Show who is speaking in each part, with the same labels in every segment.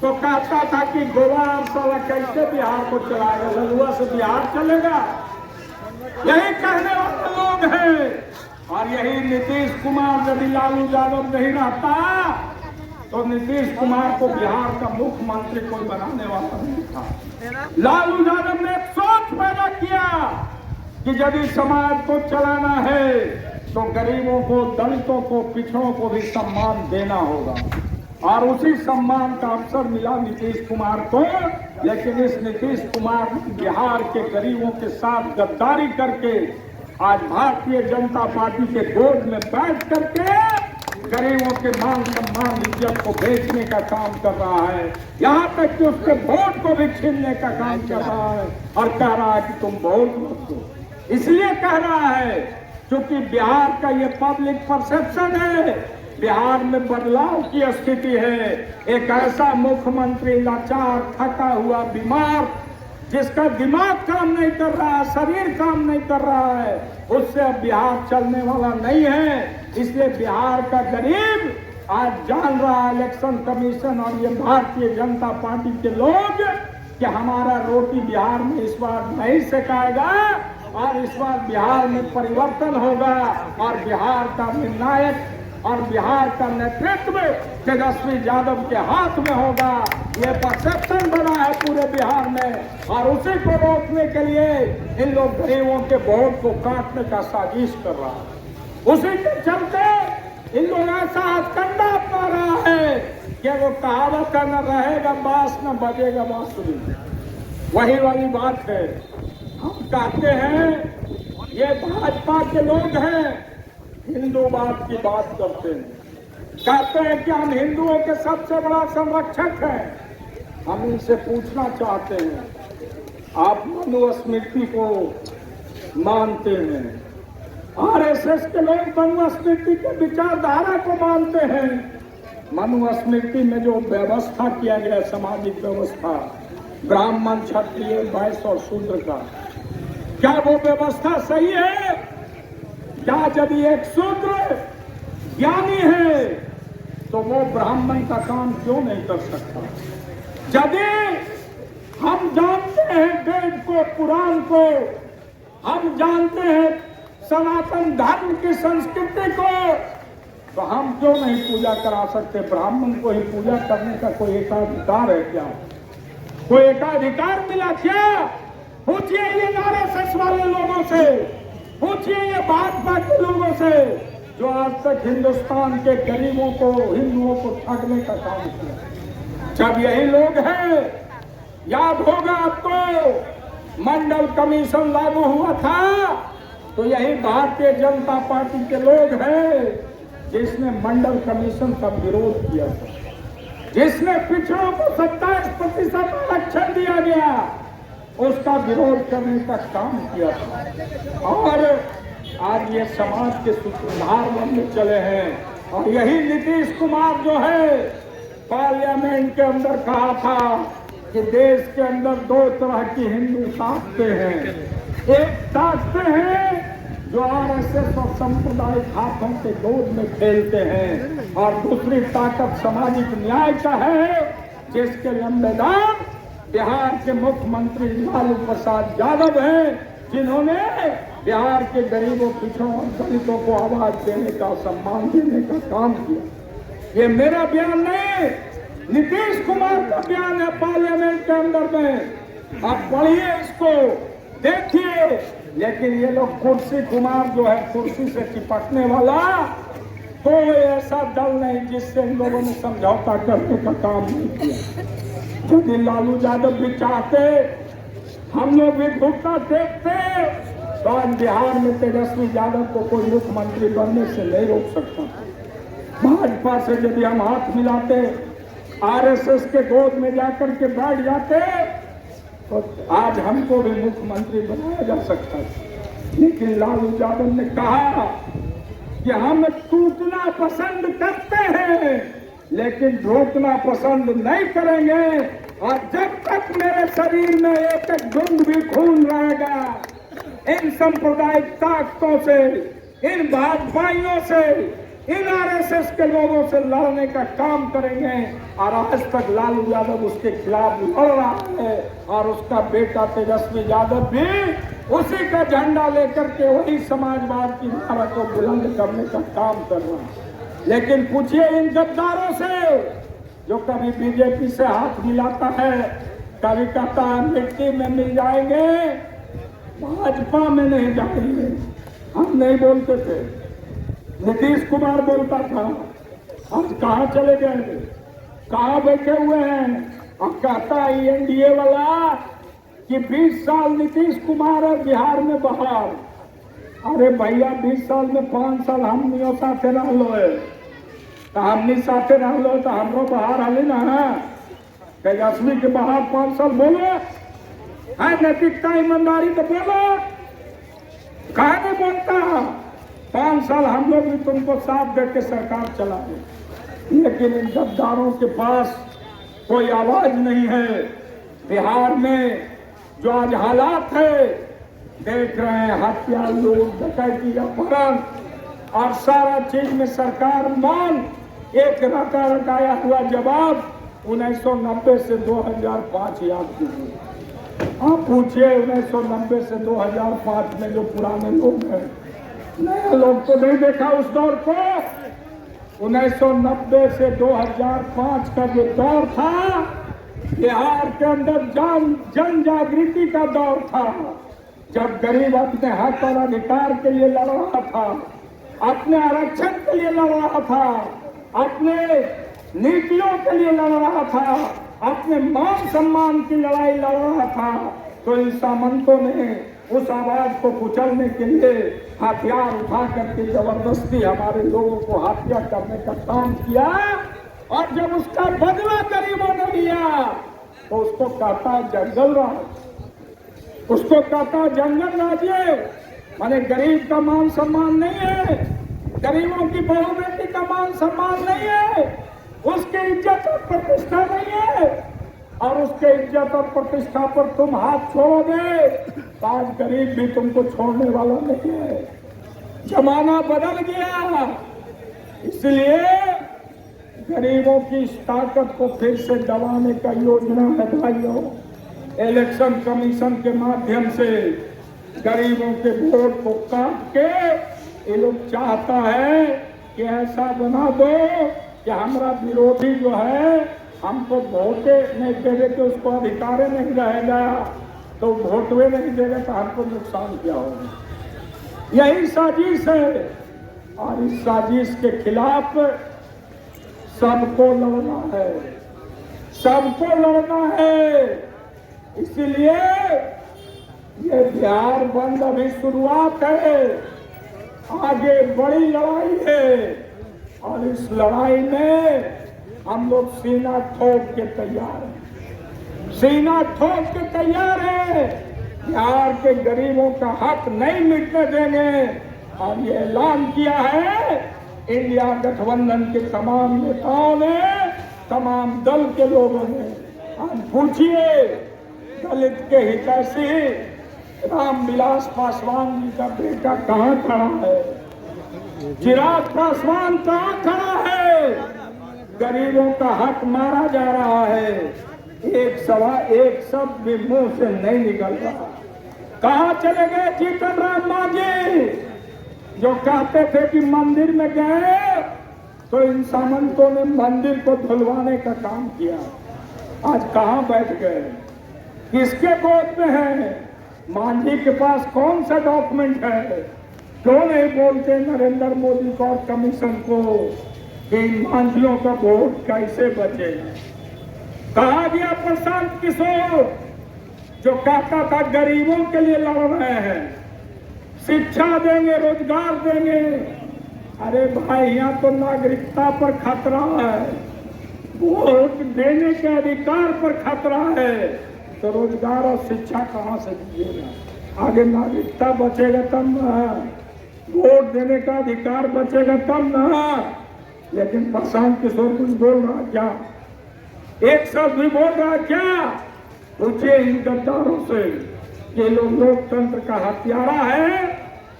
Speaker 1: तो कहता था कि गोवार साला कैसे बिहार को चलाएगा, ललुआ से बिहार चलेगा। यही कहने वाले लोग हैं। और यही नीतीश कुमार, यदि लालू यादव नहीं रहता तो नीतीश कुमार को बिहार का मुख्यमंत्री कोई बनाने वाला नहीं था। लालू यादव ने एक सोच पैदा किया कि यदि समाज को चलाना है तो गरीबों को, दलितों को, पिछड़ों को भी सम्मान देना होगा। और उसी सम्मान का अवसर मिला नीतीश कुमार को। लेकिन इस नीतीश कुमार ने बिहार के गरीबों के साथ गद्दारी करके आज भारतीय जनता पार्टी के गोद में बैठ करके गरीबों के मान सम्मान, इज्जत को बेचने का काम कर रहा है। यहाँ तक कि उसके वोट को भी छीनने का काम कर रहा है और कह रहा है कि तुम वोट मत दो। इसलिए कह रहा है क्योंकि बिहार का ये पब्लिक परसेप्शन है, बिहार में बदलाव की स्थिति है। एक ऐसा मुख्यमंत्री लाचार, थका हुआ, बीमार, जिसका दिमाग काम नहीं कर रहा है, शरीर काम नहीं कर रहा है, उससे अब बिहार चलने वाला नहीं है। इसलिए बिहार का गरीब आज जान रहा है, इलेक्शन कमीशन और ये भारतीय जनता पार्टी के लोग, कि हमारा रोटी बिहार में इस बार नहीं सेकाएगा और इस बार बिहार में परिवर्तन होगा और बिहार का निर्णायक और बिहार का नेतृत्व तेजस्वी यादव के हाथ में होगा। ये परसेप्शन बना है पूरे बिहार में और उसी को रोकने के लिए इन लोग गरीबों के वोट को काटने का साजिश कर रहा है। उसी के चलते इन लोग ऐसा हथकंडा अपना रहा है कि वो कहावत है, न रहेगा बांस न बजेगा बांसुरी। वही वाली बात है। हम कहते हैं ये भाजपा के लोग हैं, हिंदूवाद की बात करते हैं, कहते हैं कि हम हिंदुओं के सबसे बड़ा संरक्षक हैं। हम इनसे पूछना चाहते हैं, आप मनुस्मृति को मानते हैं, आरएसएस के लोग मनुस्मृति के विचारधारा को मानते हैं। मनुस्मृति में जो व्यवस्था किया गया, सामाजिक व्यवस्था, ब्राह्मण, क्षत्रिय, वैश्य और शूद्र का, क्या वो व्यवस्था सही है? क्या यदि एक शूद्र ज्ञानी है तो वो ब्राह्मण का काम क्यों नहीं कर सकता? यदि हम जानते हैं वेद को, पुराण को, हम जानते हैं सनातन धर्म की संस्कृति को, तो हम क्यों नहीं पूजा करा सकते? ब्राह्मण को ही पूजा करने का कोई एकाधिकार है क्या? कोई एकाधिकार मिला क्या? पूछिए ये आरएसएस वाले लोगों से, पूछिए ये भाजपा के लोगों से जो आज तक हिंदुस्तान के गरीबों को, हिंदुओं को ठगने का काम किया। जब यही लोग हैं, याद होगा आपको, मंडल कमीशन लागू हुआ था तो यही भारतीय जनता पार्टी के लोग हैं जिसने मंडल कमीशन का विरोध किया था, जिसने पिछड़ों को 27% आरक्षण दिया गया, उसका विरोध करने का काम किया था। और आज ये समाज के सूत्रधार बनने चले हैं। और यही नीतीश कुमार जो है पार्लियामेंट के अंदर कहा था कि देश के अंदर दो तरह की हिंदू ताकतें हैं। एक ताकतें हैं जो आरएसएस और सांप्रदायिक हाथों के गोद में खेलते हैं, और दूसरी ताकत सामाजिक न्याय का है, जिसके लंबेदार बिहार के मुख्यमंत्री लालू प्रसाद यादव हैं, जिन्होंने बिहार के गरीबों, पिछड़ों और दलितों को आवाज देने का, सम्मान देने का काम किया। ये मेरा बयान नहीं, नीतीश कुमार का बयान है पार्लियामेंट के अंदर में। आप पढ़िए इसको, देखिए। लेकिन ये लोग कुर्सी कुमार जो है, कुर्सी से चिपकने वाला कोई ऐसा दल नहीं जिससे इन लोगों ने समझौता करने का काम नहीं किया। यदि लालू यादव भी चाहते, हम लोग भी घुटना देखते, तो आज बिहार में तेजस्वी यादव को कोई मुख्यमंत्री बनने से नहीं रोक सकता। भाजपा से यदि हम हाथ मिलाते, आरएसएस के गोद में जाकर के बैठ जाते, तो आज हमको भी मुख्यमंत्री बनाया जा सकता है। लेकिन लालू यादव ने कहा कि हम टूटना पसंद करते हैं लेकिन झोंकना पसंद नहीं करेंगे, और जब तक मेरे शरीर में एक एक बूंद भी खून रहेगा, इन सांप्रदायिक ताकतों से, इन भाजपाइयों से इन आरएसएस के लोगों से लड़ने का काम करेंगे। और आज तक लालू यादव उसके खिलाफ लड़ रहा है और उसका बेटा तेजस्वी यादव भी उसी का झंडा लेकर के वही समाजवाद की धारा को बुलंद करने का काम कर रहा है। लेकिन पूछिए इन गद्दारों से, जो कभी बीजेपी से हाथ मिलाता है, कभी कहता है मिट्टी में मिल जाएंगे, भाजपा में नहीं जाएंगे। हम नहीं बोलते थे, नीतीश कुमार बोलता था। आज कहाँ चले गए, कहाँ बैठे हुए हैं? और कहता है एनडीए वाला कि 20 साल नीतीश कुमार और बिहार में बहार। अरे भैया 20 साल में 5 साल हमनियों साथे रह लो है, तो हमनी साथे रह लो तो हमरो बहार हाली ना है। तेजस्वी के बहार 5 साल बोलो है, नैतिकता ईमानदारी तो बोलो, कहा नहीं बोलता। 5 साल हम लोग भी तुमको साथ दे के सरकार चला दे, लेकिन इन गद्दारों के पास कोई आवाज नहीं है। बिहार में जो आज हालात है देख रहे हैं, हत्या, लूट, डकैती, अपहरण और सारा चीज में सरकार मौन। एक रटाया हुआ जवाब 1990 से 2005 याद कीजिए। आप पूछिए 1990 से 2005 में जो पुराने लोग हैं, नए लोग तो नहीं देखा उस दौर को। 1990 से 2005 का जो दौर था, बिहार के अंदर जन जागृति का दौर था, जब गरीब अपने हक और अधिकार के लिए लड़ रहा था, अपने आरक्षण के लिए लड़ रहा था, अपने नीतियों के लिए लड़ रहा था, अपने मान सम्मान की लड़ाई लड़ रहा था। तो इन सामंतों ने उस आवाज को कुचलने के लिए हथियार उठा करके जबरदस्ती हमारे लोगों को हत्या करने का काम किया। और जब उसका बदला गरीबों ने लिया तो उसको कहता जंगल राज, उसको कहता जंगल राज्य। माने गरीब का मान सम्मान नहीं है, गरीबों की बहू बेटी का मान सम्मान नहीं है, उसकी इज्जत और प्रतिष्ठा नहीं है, और उसके इज्जत और प्रतिष्ठा पर तुम हाथ छोड़ोगे तो आज गरीब भी तुमको छोड़ने वाला नहीं है। जमाना बदल गया, इसलिए गरीबों की इस ताकत को फिर से दबाने का योजना है भाइयों। इलेक्शन कमीशन के माध्यम से गरीबों के वोट को काट के ये लोग चाहता है कि ऐसा बना दो कि हमारा विरोधी जो है हमको वोटे नहीं देवे तो उसको अधिकार नहीं रहेगा, तो वोटवे नहीं देगा तो हमको नुकसान क्या होगा। यही साजिश है, और इस साजिश के खिलाफ सबको लड़ना है, सबको लड़ना है। इसलिए ये बिहार बंद अभी शुरुआत है, आगे बड़ी लड़ाई है, और इस लड़ाई में हम लोग सीना ठोक के तैयार हैं, सीना ठोक के तैयार हैं। बिहार के गरीबों का हक नहीं मिटने देंगे। और ये ऐलान किया है इंडिया गठबंधन के तमाम नेताओं ने, तमाम दल के लोगों ने। आज पूछिए दलित के हितैषी रामविलास पासवान जी का बेटा कहाँ खड़ा है, चिराग पासवान कहाँ खड़ा है? गरीबों का हक मारा जा रहा है, एक शब्द भी मुंह से नहीं निकल रहा। कहाँ चले गए जीतन राम मांझी, जो कहते थे कि मंदिर में गए तो इन सामंतों ने मंदिर को धुलवाने का काम किया। आज कहाँ बैठ गए, किसके गोद में है? मांझी के पास कौन सा डॉक्यूमेंट है? क्यों नहीं बोलते नरेंद्र मोदी को और कमीशन को कि मांझियों का वोट कैसे बचे? कहा गया प्रशांत किशोर, जो कहता था गरीबों के लिए लड़ रहे हैं, शिक्षा देंगे, रोजगार देंगे। अरे भाई यहाँ तो नागरिकता पर खतरा है, वोट देने के अधिकार पर खतरा है, तो रोजगार और शिक्षा कहाँ से दीजिएगा? आगे नागरिकता बचेगा तब ना, वोट देने का अधिकार बचेगा तब ना। लेकिन प्रशांत किशोर कुछ बोल रहा क्या? एक शब्द भी बोल रहा क्या? पूछिए इन गद्दारों से। ये लोग लोकतंत्र का हत्यारा है,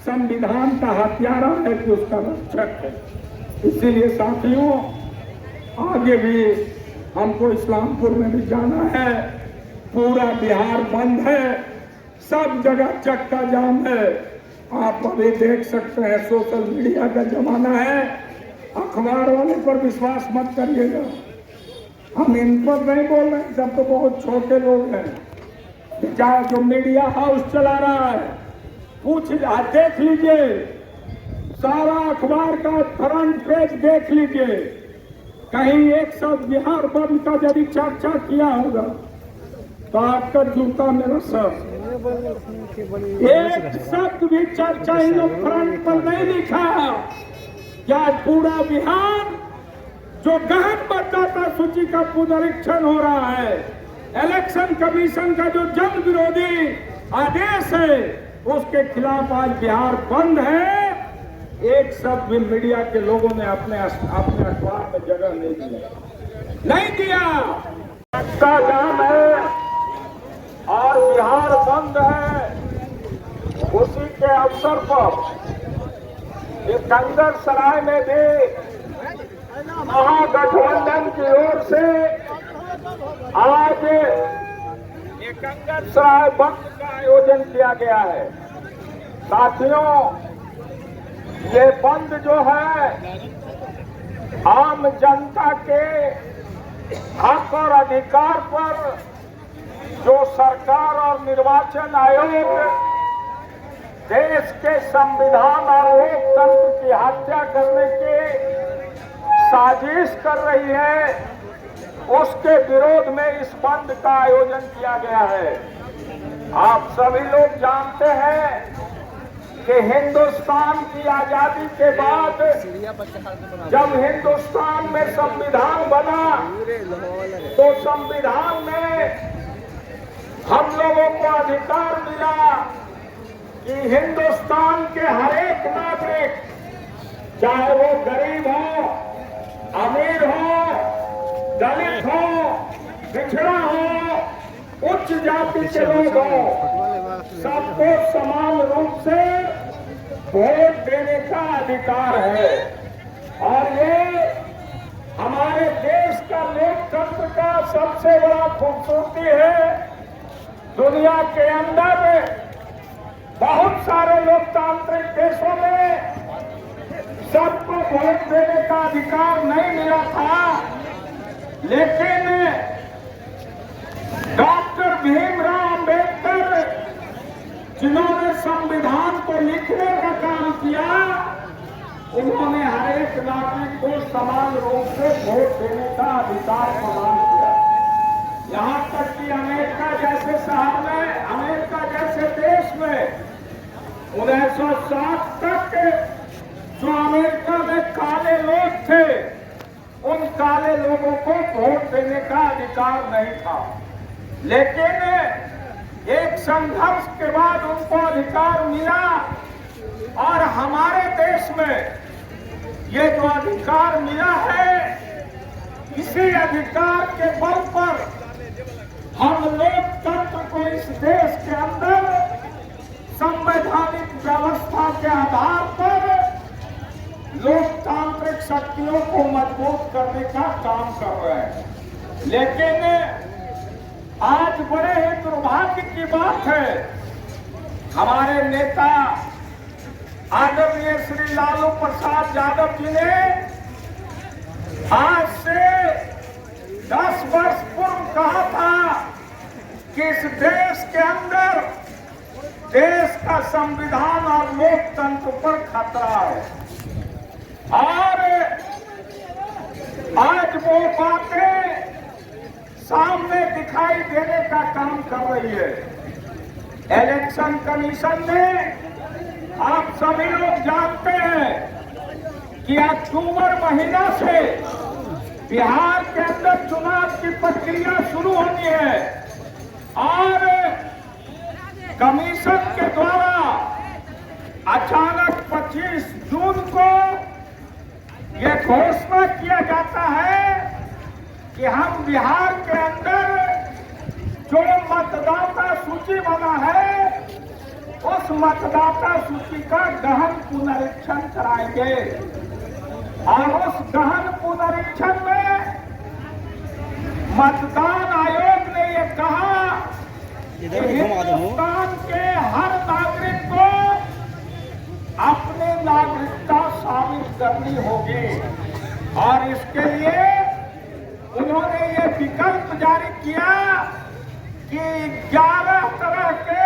Speaker 1: संविधान का हत्यारा है कि उसका रक्षक है। इसीलिए साथियों, आगे भी हमको इस्लामपुर में भी जाना है। पूरा बिहार बंद है, सब जगह चक्का जाम है। आप अभी देख सकते हैं, सोशल मीडिया का जमाना है। अखबार वाले पर विश्वास मत करिएगा, हम इन पर नहीं बोल रहे हैं, सब तो बहुत छोटे लोग हैं। बेचारा जो मीडिया हाउस चला रहा है, देख लीजिए, सारा अखबार का फ्रंट पेज देख लीजिए, कहीं एक शब्द बिहार बंद का यदि चर्चा किया होगा तो आपका जूता मेरा सर। एक शब्द भी चर्चा इन फ्रंट पर नहीं लिखा। क्या पूरा बिहार जो गहन मतदाता सूची का पुनरीक्षण हो रहा है, इलेक्शन कमीशन का जो जन विरोधी आदेश है, उसके खिलाफ आज बिहार बंद है। एक शब्द भी मीडिया के लोगों ने अपने अखबार में जगह नहीं दिया। का जाम है और बिहार बंद है। उसी के अवसर पर कंगर सराय में भी महागठबंधन की ओर से आज कंगर सराय बंद का आयोजन किया गया है। साथियों, ये बंद जो है आम जनता के हक और अधिकार पर जो सरकार और निर्वाचन आयोग देश के संविधान और लोकतंत्र की हत्या करने की साजिश कर रही है, उसके विरोध में इस बंद का आयोजन किया गया है। आप सभी लोग जानते हैं कि हिंदुस्तान की आजादी के बाद जब हिंदुस्तान में संविधान बना तो संविधान में हम लोगों को अधिकार मिला कि हिंदुस्तान के हर एक नागरिक, चाहे वो गरीब हो, अमीर हो, दलित हो, पिछड़ा हो, उच्च जाति के लोग हो, सबको समान रूप से वोट देने का अधिकार है। और ये हमारे देश का लोकतंत्र का सबसे बड़ा खूबसूरती है। दुनिया के अंदर बहुत सारे लोकतांत्रिक देशों में सबको वोट देने का अधिकार नहीं मिला था, लेकिन डॉक्टर भीमराव अंबेडकर जिन्होंने संविधान को लिखने का काम किया, उन्होंने हर एक नागरिक को समान रूप से वोट देने का अधिकार प्रदान किया। यहाँ तक कि अमेरिका जैसे शहर में, अमेरिका जैसे देश में 1960 तक जो अमेरिका में काले लोग थे, उन काले लोगों को वोट देने का अधिकार नहीं था, लेकिन एक संघर्ष के बाद उनको अधिकार मिला। और हमारे देश में ये जो अधिकार मिला है, इसी अधिकार के बल पर हम लोकतंत्र को इस देश के अंदर संवैधानिक व्यवस्था के आधार पर लोकतांत्रिक शक्तियों को मजबूत करने का काम कर रहे हैं। लेकिन आज बड़े ही दुर्भाग्य की बात है, हमारे नेता आदरणीय श्री लालू प्रसाद यादव जी ने आज से 10 वर्ष पूर्व कहा था कि इस देश के अंदर देश का संविधान और लोकतंत्र पर खतरा है। और आज वो बातें सामने दिखाई देने का काम कर रही है। इलेक्शन कमीशन ने, आप सभी लोग जानते हैं कि अक्टूबर महीना से बिहार के अंदर चुनाव की प्रक्रिया शुरू होनी है और कमीशन के द्वारा अचानक 25 जून को यह घोषणा किया जाता है कि हम बिहार के अंदर जो मतदाता सूची बना है, उस मतदाता सूची का गहन पुनरीक्षण कराएंगे। और उस गहन पुनरीक्षण में मतदान आयोग ने ये कहा कि हिंदुस्तान के हर नागरिक को अपनी नागरिकता शामिल करनी होगी और इसके लिए उन्होंने ये विकल्प जारी किया कि 11 तरह के